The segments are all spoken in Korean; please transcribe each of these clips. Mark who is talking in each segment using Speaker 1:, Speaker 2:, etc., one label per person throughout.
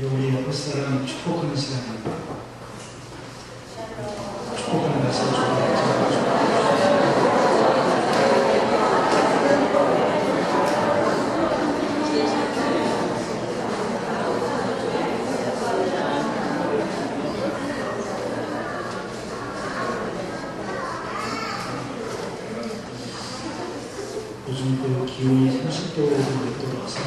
Speaker 1: 우리 옆에 사람 축복하는 시간입니다. 축복하는 말씀 요즘 그 기온이 30도 정도 와서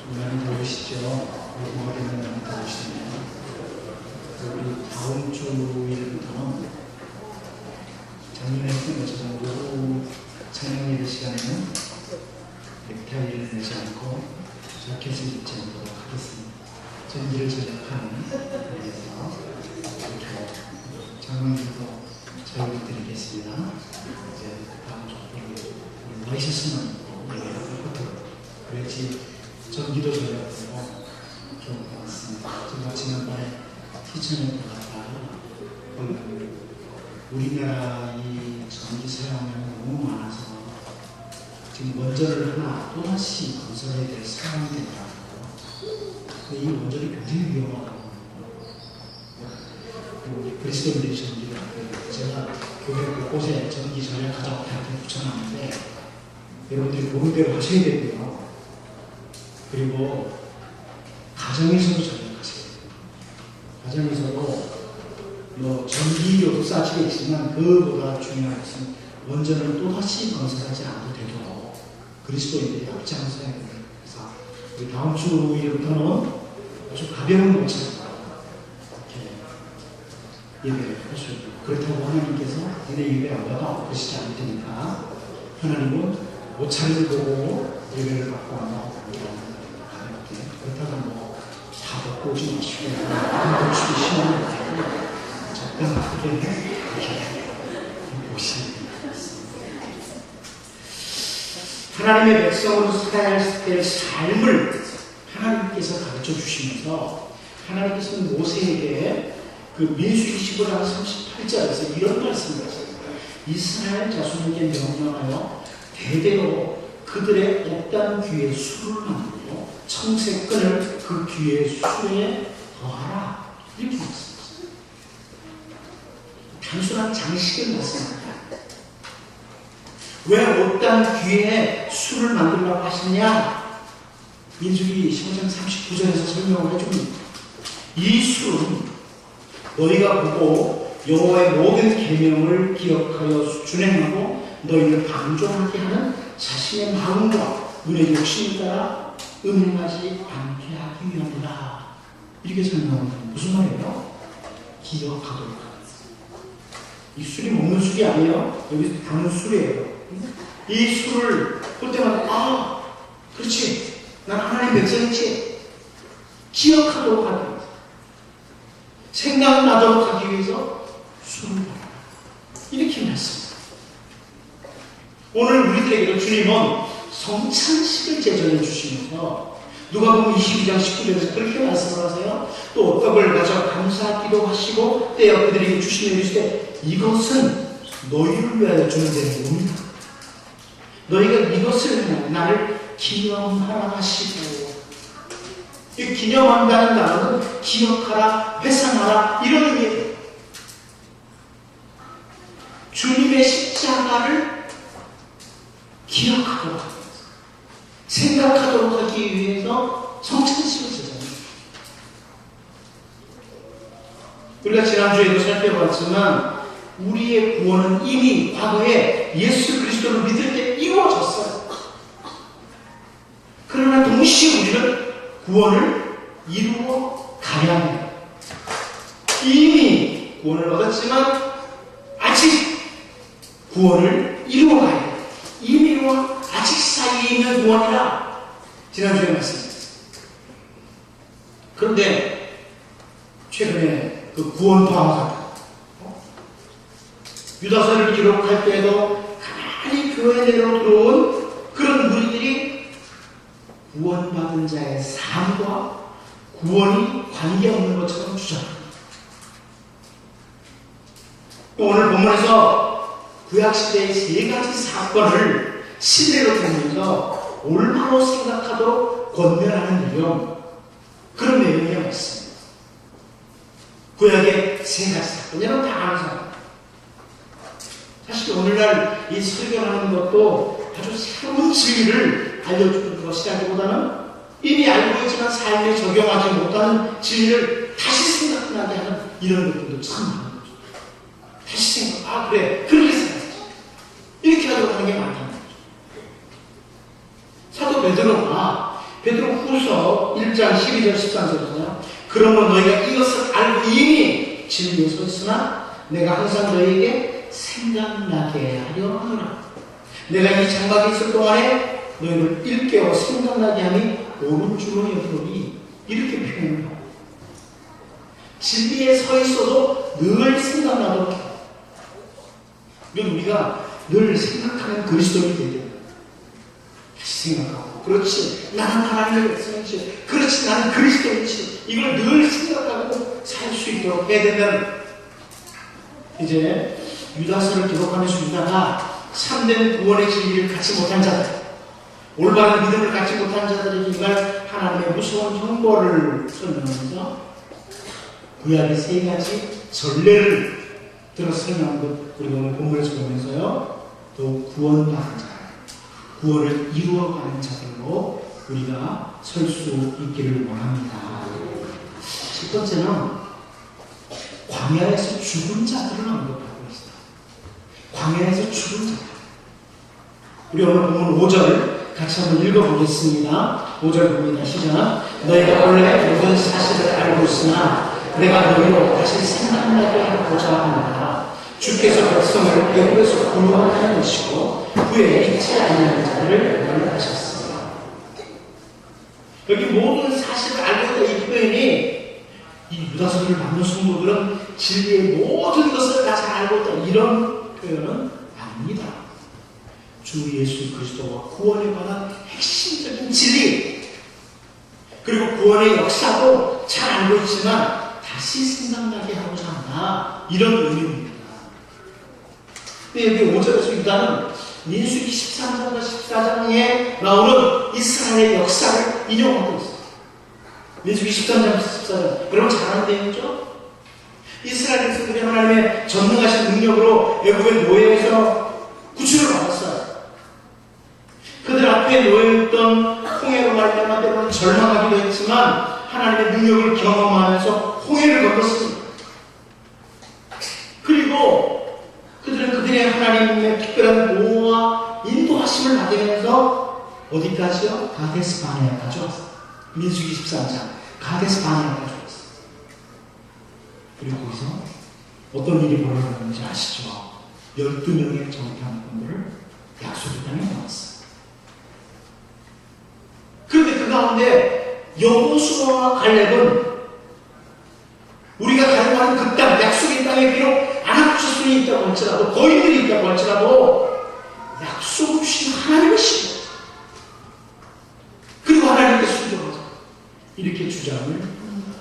Speaker 1: 좀 많이 더우시죠? 머리는 많이 더우시네요. 우리 다음 주일부터는 작년에 것처럼 오후 찬양 예배 시간에는 넥타이를 내지 않고 자켓을 입지 않도록 하겠습니다. 전기를 절약하는 데에서 이렇게 장관님도 저희를 드리겠습니다. 이제 다음 주 와이셔츠만 얘기하고 그래야지 전기도 절약되고 좋은 것 같습니다. 제가 지난번에 티천에 갔다가 우리나라 이 전기 사용량이 너무 많아서 지금 원전을 하나 또다시 건설해야 될 상황이 되더라고요. 근데 이 원전이 굉장히 위험하다고 우리 그리스도인들이 전기를 제가 교회 곳곳에 전기 절약하자고 이렇게 붙여놨는데 여러분들이 모르는 대로 하셔야 되고요. 그리고 가정에서도 절약하세요. 가정에서도 뭐 전기료도 싸지겠지만 그보다 중요한 것은 원전을 또다시 건설하지 않아도 되도록 그리스도인들이 앞장서야 됩니다. 그래서 우리 다음 주일부터는 아주 가벼운 모습으로 이렇게 예배를 하시고 그렇다고 하나님께서 너네 예배 안 받아 그러시지 않을 테니까 하나님은 옷차림을 보고 예배를 받고 가볍게 그렇다고 뭐 다 벗고 오지 마시고 안 벗고 심하면 되고 적당하게 이렇게 오시면 하나님의 백성으로 살아야 될 삶을 하나님께서 가르쳐 주시면서 하나님께서는 모세에게 그 민수기 15장 38절에서 이런 말씀을 하십니다. 이스라엘 자손에게 명령하여 대대로 그들의 없던 귀에 술을 만들고 청색끈을 그 귀에 술에 더하라 이렇게 말씀하셨습니다. 단순한 장식을 말씀합니다. 왜 없던 귀에 술을 만들라고 하시냐? 민수기 15장 39절에서 설명을 해줍니다. 이 술은 너희가 보고 여호와의 모든 계명을 기억하여 준행하고 너희를 방종하게 하는 자신의 마음과 눈의 욕심을 따라 음행하지 않게 하기 위함이다. 이렇게 설명합니다. 무슨 말이에요? 기억하도록 하는. 이 술이 먹는 술이 아니에요. 여기서 담은 술이에요. 이 술을 볼 때마다 그렇지. 난 하나님 백성이지. 기억하도록 하는 거예요. 생각나도록 하기 위해서 술을 먹어라. 이렇게 말씀합니다. 오늘 우리들에게도 주님은 성찬식을 제정해 주시면서 누가복음 22장 19절에서 그렇게 말씀을 하세요. 또 떡을 가져 감사하기도 하시고 떼어 그들에게 주시며 이르시되 이것은 너희를 위하여 주는 내 몸이다. 너희가 이것을 나를 기념하라 하시고 이 기념한다는 단어는 기억하라, 회상하라 이런 의미예요. 주님의 십자가를 기억하도록 하기 위해서 생각하도록 하기 위해서 성찬식을 제정합니다. 우리가 지난주에도 살펴봤지만 우리의 구원은 이미 과거에 예수 그리스도를 믿을 때 이루어졌어요. 그러나 동시에 우리는 구원을 이루어 가야 합니다. 이미 구원을 얻었지만 아직 구원을 이루어 가야 합니다. 이미와 아직 사이에 있는 구원이라 지난주에 말씀드렸습니다. 그런데 최근에 그 구원 방어가 유다서를 기록할 때에도 가만히 교회 내로 들어온 그런 무리들이 구원받은 자의 삶과 구원이 관계없는 것처럼 주장합니다. 오늘 본문에서 구약시대의 세 가지 사건을 시대로 보면서 올바로 생각하도록 권면하는 내용 그런 내용의 말씀입니다. 구약의 세 가지 사건, 여러분 다 아는 사건. 사실 오늘날 이 설교하는 것도 아주 새로운 진리를 알려주는 것이라기보다는 이미 알고 있지만 삶에 적용하지 못하는 진리를 다시 생각나게 하는 이런 것들도 참 많은 거죠. 다시 생각, 그래, 그렇게 생각하지. 이렇게 하려고 하는 게 많다는 거죠. 사도 베드로가 베드로 후서 1장 12절 13절에서요. 그러므로 너희가 이것을 알고 이미 진리에 서 있으나 내가 항상 너희에게 생각나게 하려 하노라. 내가 이 장막에 있을 동안에 너희를 일깨워 생각나게 하니 옳은 줄로 여기노니 이렇게 표현해요. 진리에 서 있어도 늘 생각나도록 해요. 우리가 늘 생각하는 그리스도인이 되야 돼요. 다시 생각하고, 그렇지, 나는 하나님의 백성이지, 그렇지, 나는 그리스도인이지, 이걸 늘 생각하고 살 수 있도록 해야 된다는. 이제 유다서를 기록하면서 유다가 참된 구원의 진리를 갖지 못한 자들, 올바른 믿음을 갖지 못한 자들에게 정말 하나님의 무서운 형벌을 설명하면서 구약의 세 가지 전례를 들어 설명한 것 우리가 오늘 본문에서 보면서요. 또 구원받은 자, 구원을 이루어가는 자들로 우리가 설 수 있기를 원합니다. 첫 번째는 광야에서 죽은 자들을 언급하고 있습니다. 광야에서 죽은 자들. 우리 오늘 본문 5절 같이 한번 읽어보겠습니다. 5절 봅니다. 시작. 너희가 원래 모든 사실을 알고 있으나 내가 너희로 다시 생각나게 하고자 합니다. 주께서 백성을 애굽에서 구원하는 것이고 후에 잊지 않는 자들을 연락하셨습니다. 여기 모든 사실을 알고 있다 이 표현이 이 유다서를 받는 성도들은 진리의 모든 것을 다 잘 알고 있다 이런 표현은 아닙니다. 주 예수 그리스도와 구원에 관한 핵심적인 진리, 그리고 구원의 역사도 잘 알고 있지만 다시 생각나게 하고자 한다 이런 의미입니다. 근데 여기 5절에서 유다는 민수기 13장과 14장에 나오는 이스라엘의 역사를 인용하고 있어요. 민수기 13장 14장 여러분 잘 아는 내용이죠? 이스라엘 백성들이 하나님의 전능하신 능력으로 애굽의 노예에서 구출을 받았어요. 그들 앞에 놓여있던 홍해로 말미암아 때로는 절망하기도 했지만 하나님의 능력을 경험하면서 홍해를 건넜습니다. 그리고 그들은 그들의 하나님의 특별한 보호와 인도하심을 받으면서 어디까지요? 가데스 바네아까지 왔어요. 민수기 13장 가데스 바네아까지 왔어요. 그리고 거기서 어떤 일이 벌어졌는지 아시죠? 12명의 정탐꾼들을 약속의 땅에 모았어요. 그런데 그 가운데 여호수아와 갈렙은 우리가 가려고 하는 그 땅, 약속의 땅에 비록 아낙주순이 있다고 할지라도, 거인들이 있다고 할지라도 약속을 주신 하나님이시고 그리고 하나님께 순종하자 이렇게 주장을 합니다.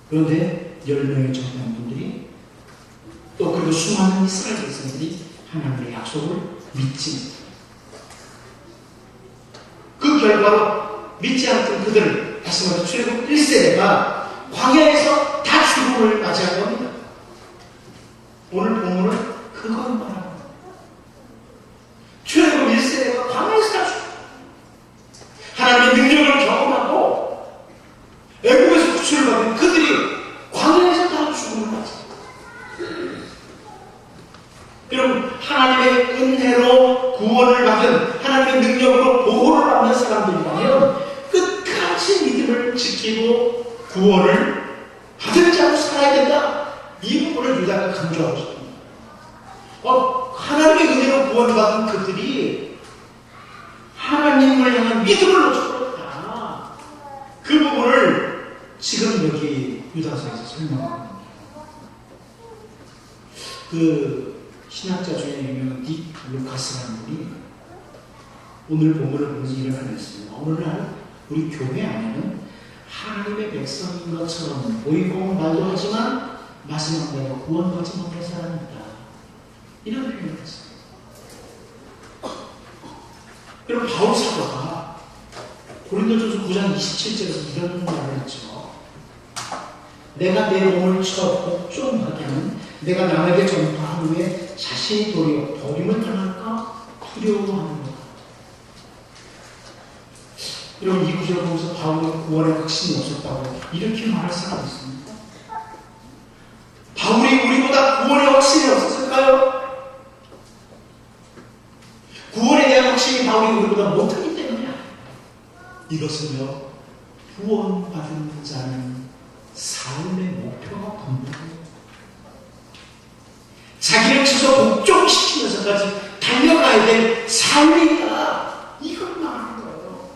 Speaker 1: 그런데 10명의 정탐꾼들이 또 그리고 수많은 이스라엘 백성들이 하나님의 약속을 믿지 못합니다. 그 결과로 믿지 않던 그들, 다시 말해서 출애굽 1세대가 광야에서 다 죽음을 맞이한 겁니다. 오늘 본문은 그걸 말합니다. 출애굽 1세대가 광야에서 다 죽음. 하나님의 능력을 경험하고 애굽에서 구출을 받은 그들이 광야에서 다 죽음을 맞이합니다. 여러분, 하나님의 은혜로 구원을 받은, 하나님의 능력으로 보호를 받는 사람들이라면 끝까지 믿음을 지키고 구원을 받은 자로 살아야 된다. 이 부분을 유다가 강조하고 싶습니다. 하나님의 은혜로 구원받은 그들이 하나님을 향한 믿음을 놓쳐버렸다. 그 부분을 지금 여기 유다서에서 설명합니다. 그 신학자 중에 유명한 딕 루카스라는 분이 오늘 본문을 보면서 이런 말을 했습니다. 오늘날 우리 교회 안에는 하나님의 백성인 것처럼 보이고 말도 하지만 마지막 날에 구원받지 못할 사람이 있다. 이런 표현을 했습니다. 여러분, 바울 사도가 고린도전서 9장 27절에서 이런 말을 했죠. 내가 내 몸을 쳐 복종하게 하면 내가 남에게 전파한 후에 자신이 도리어 버림을 당할까 두려워하는 것. 여러분, 이 구절을 보면서 바울은 구원의 확신이 없었다고 이렇게 말할 사람이 있습니다. 바울이 우리보다 구원의 확신이 없었을까요? 구원에 대한 확신이 바울이 우리보다 못하기 때문이야. 이것은요, 구원받은 자는 삶의 목표가 분명해요. 자기를 쳐서 복종시키면서까지 달려가야 될 삶이다. 이걸 말하는 거예요.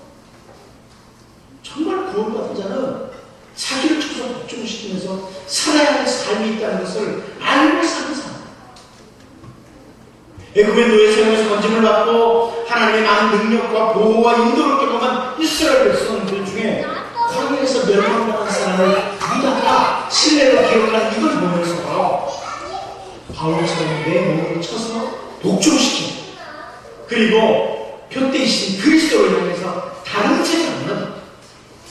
Speaker 1: 정말 구원받은 자는 자기를 쳐서 복종시키면서 살아야 할 삶이 있다는 것을 알고 사는 사람. 애굽의 노예 소용에서 건짐을 받고 하나님의 많은 능력과 보호와 인도를 경험한 이스라엘 백성들 중에 광야에서 멸망당한 사람을 유다가 신뢰로 기억한 이걸 보면서 바울처럼 내 몸을 쳐서 복종시키고, 그리고 표대이신 그리스도를 향해서 다른 제자는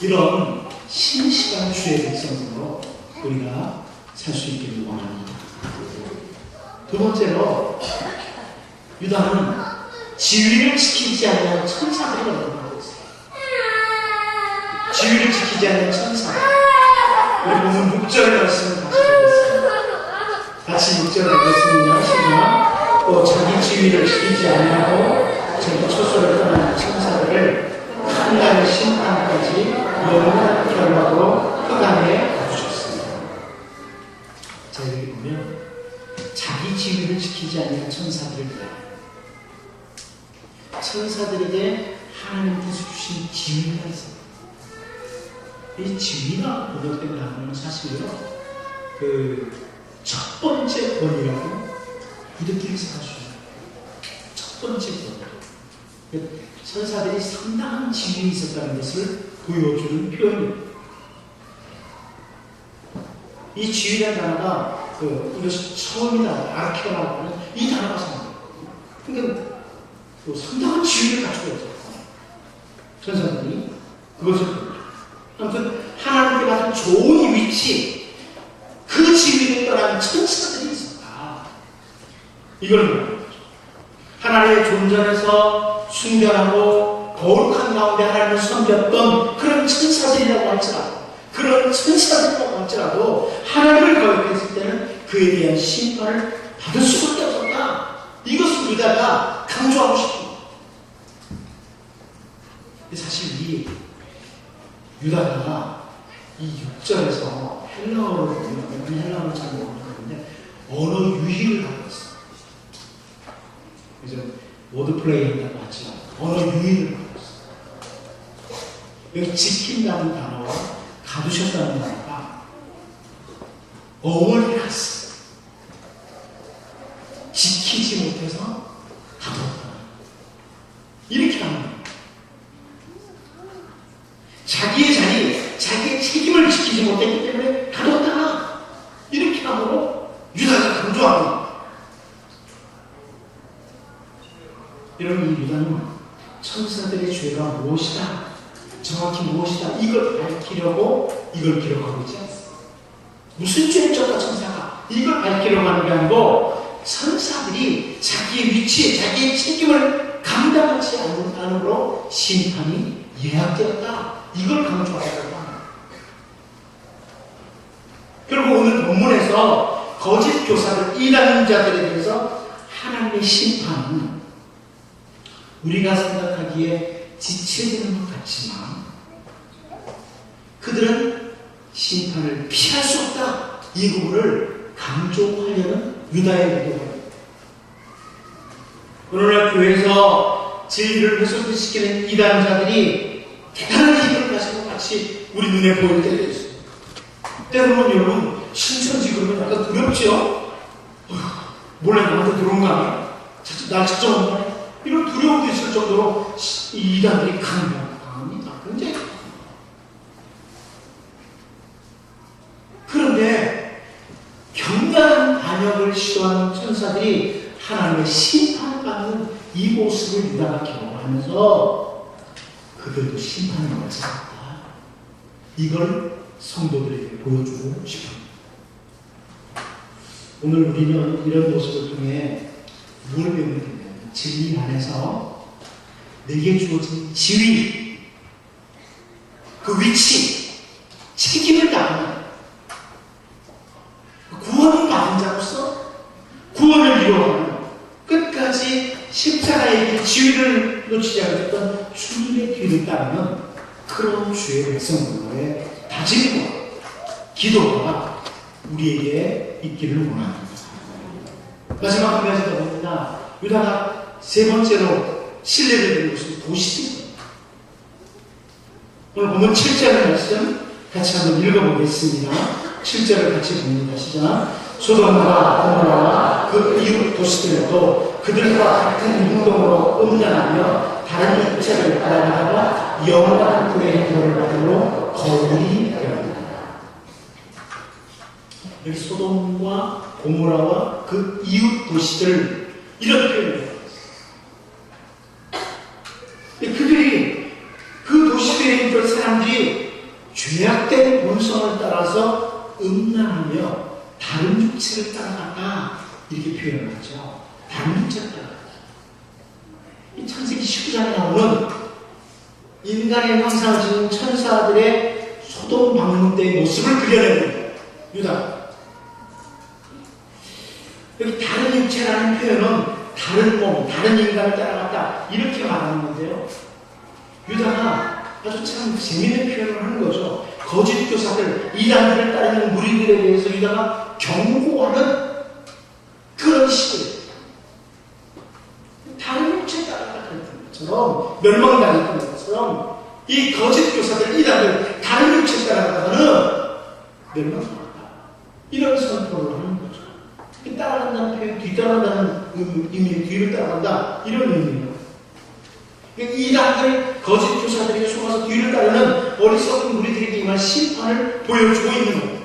Speaker 1: 이런 신실한 주의 백성으로 우리가 살 수 있기를 원합니다. 두 번째로, 유다는 지위를 지키지 않는 천사들을 얻어가고 있어요. 지위를 지키지 않는 천사들. 우리 보면 6절의 말씀을 같이 보겠습니다. 같이 6절을 보겠습니다. 시작. 또 자기 지위를 지키지 않고 자기 처소를 떠난 천사들을 하나님의 심판까지 영원한 결과로 흑암에 가두셨습니다. 자, 여기 보면 자기 지위를 지키지 않는 천사들을 위하여 천사들에게 하나님께서 주신 지위가 있습니다. 이 지위가 고백된다는 건 사실요, 첫 번째 권이라고 이렇게 해석하시죠. 첫 번째 권. 천사들이 상당한 지위에 있었다는 것을 보여주는 표현입니다. 이 지위라는 단어가 이것이 처음이다, 아르케라고 하는 이 단어가 상당해요. 그러니까 상당한 지위를 가지고 있어요. 천사들이 그것을 보여줘요. 아무튼 하나님께 받은 좋은 위치, 그 지위를 떠난 천사들이 있었다. 이걸 말하는 거죠. 하나님의 존전에서 순결하고 거룩한 가운데 하나님을 섬겼던 그런 천사들이라고 할지라도, 그런 천사들이라고 할지라도 하나님을 거역했을 때는 그에 대한 심판을 받을 수밖에 없었다. 이것을 유다가 강조하고 싶습니다. 사실 이 유다가 이 6절에서 헬라어를 보면, 헬라어를 잘 모르는데 언어 유희를 하고 있어요. 그래서 워드 플레이 한다고 하지만 언어 유희를 하고 있어요. 여기 지킨다는 단어와 가두셨다는 단어가 어원이 같습니다. 지키지 못해서 가뒀다. 이렇게 하는 거예요. 자기의 자리, 자기의 책임을 지키지 못했기 때문에 가뒀다. 이렇게 함으로 유다가 강조합니다. 여러분, 이 유다는 천사들의 죄가 무엇이다, 정확히 무엇이다, 이걸 밝히려고 이걸 기록하고 있지 않습니다. 무슨 죄를 졌다 천사가 이걸 밝히려고 하는 게 아니고, 천사들이 자기의 위치에 자기의 책임을 감당하지 않음으로 심판이 예약되었다. 이걸 강조하려고 합니다. 그리고 오늘 본문에서 거짓 교사들, 이단자들에 대해서 하나님의 심판은 우리가 생각하기에 지체되는 것 같지만 그들은 심판을 피할 수 없다. 이 부분을 강조하려는 유다의 의도입니다. 오늘날 교회에서 진리를 훼손시키는 이단자들이 대단한 힘을 가지고 같이 우리 눈에 보일 때가 있습니다. 때로는 여러분, 신천지 그러면 약간 두렵죠? 몰래 나한테 들어온 거 아니야? 날 찾아온 거 아니야? 이런 두려움도 있을 정도로 이 이단들이 강합니다. 굉장히 강합니다. 그런데 경건한 반역을 시도하는 천사들이 하나님의 심판을 받는 이 모습을 유다가 경험하면서 그들은 그것도 심판의 날짜다. 이걸 성도들에게 보여주고 싶습니다. 오늘 우리는 이런 모습을 통해 무엇을 배우게 되냐면 진리 안에서 내게 주어진 지위, 그 위치, 책임을 다하는 구원을 받은 자로서 구원을 이루어가는 끝까지 십자가의 길 지위를 놓치지 않았던 주님의 길을 따르는 그런 주의 백성들의 다짐과 기도가 우리에게 있기를 원합니다. 마지막 한 가지가 뭡니다. 유다가 세 번째로 신뢰를 드린 것은 도시입니다. 오늘 보면 7절의 말씀 같이 한번 읽어보겠습니다. 7절을 같이 봅니다. 시작. 소돔과 고모라와 그 이웃 도시들도 그들과 같은 행동으로 음란하며 다른 육체를 따라가다가 영원한 불의 행동을 받으러 거울이 되었다. 여기 소돔과 고모라와 그 이웃 도시들 이런 표현을 해요. 그들이 그 도시들에 있던 사람들이 죄악된 본성을 따라서 음란하며 다른 육체를 따라가다 이렇게 표현을 하죠. 다른 육체를 따라가다. 이 창세기 19장에 나오는 인간의 형상을 지닌 천사들의 소돔 방문 때의 모습을 그려내는 유다. 여기 다른 육체라는 표현은 다른 몸, 다른 인간을 따라갔다 이렇게 말하는 건데요. 유다가 아주 참 재미있는 표현을 하는 거죠. 거짓 교사들, 이단들을 따르는 무리들에 대해서 유다가 경고하는 그런 시대. 다른 육체에 따라갔다는 것처럼 멸망당했던 것처럼 이 거짓 교사들, 이단들 다른 육체에 따라가다가는 멸망당한다. 이런 선포를 하는 거죠. 따라간다는 표현, 뒤따라간다는 의미, 뒤를 따라간다 이런 의미예요. 이단들 거짓 교사들에게 속아서 뒤를 따르는 어리석은 무리들에게 임할 심판을 보여주고 있는 거예요.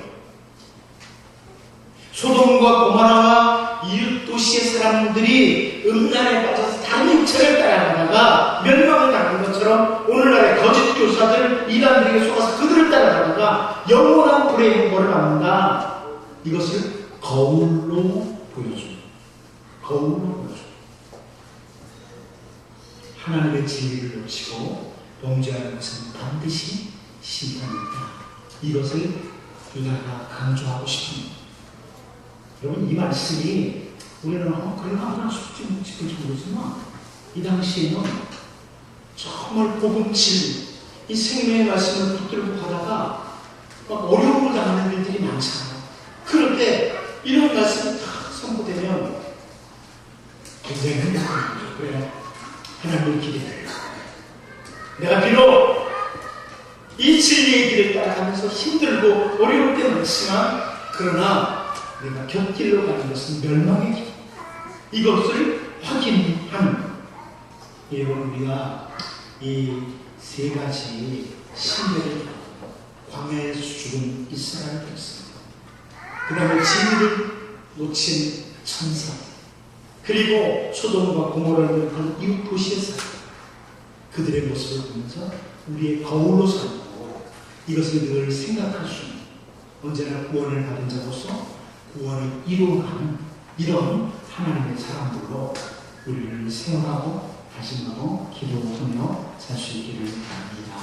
Speaker 1: 소돔과 고모라와 이웃 도시의 사람들이 음란에 빠져서 다른 육체를 따라가다가 멸망을 당한 것처럼 오늘날의 거짓 교사들 이단들에게 속아서 그들을 따라가다가 영원한 불의 행보를 받는다. 이것을 거울로 보여줍니다. 거울로 보여줍니다. 하나님의 진리를 놓치고 범죄하는 것은 반드시 심판입니다. 이것을 유다가 강조하고 싶습니다. 여러분, 이 말씀이 우리는 그런가 하나 싶을지 모르지만 이 당시에는 정말 복음질 이 생명의 말씀을 붙들고 가다가 막 어려움을 당하는 일들이 많잖아요. 그럴 때 이런 말씀이 딱 선포되면 굉장히 행복한 거죠. 그래, 하나님을 기대해요. 내가 비록 이 진리의 길을 따라가면서 힘들고 어려울 때 많지만 그러나 내가 곁길로 가는 것은 멸망의 길. 이것을 확인하는 여러분, 우리가 이 세 가지 신뢰를 광야에서 죽은 이스라엘 백성, 그 다음에 진리를 놓친 천사, 그리고 소돔과 고모라는 그런 이웃 도시의 사람, 그들의 모습을 보면서 우리의 거울로 삼고 이것을 늘 생각할 수 있는, 언제나 구원을 받은 자로서 구원을 이루어가는 이런 하나님의 사람들로 우리를 생각하고 다짐하고 기도하며 살 수 있기를 바랍니다.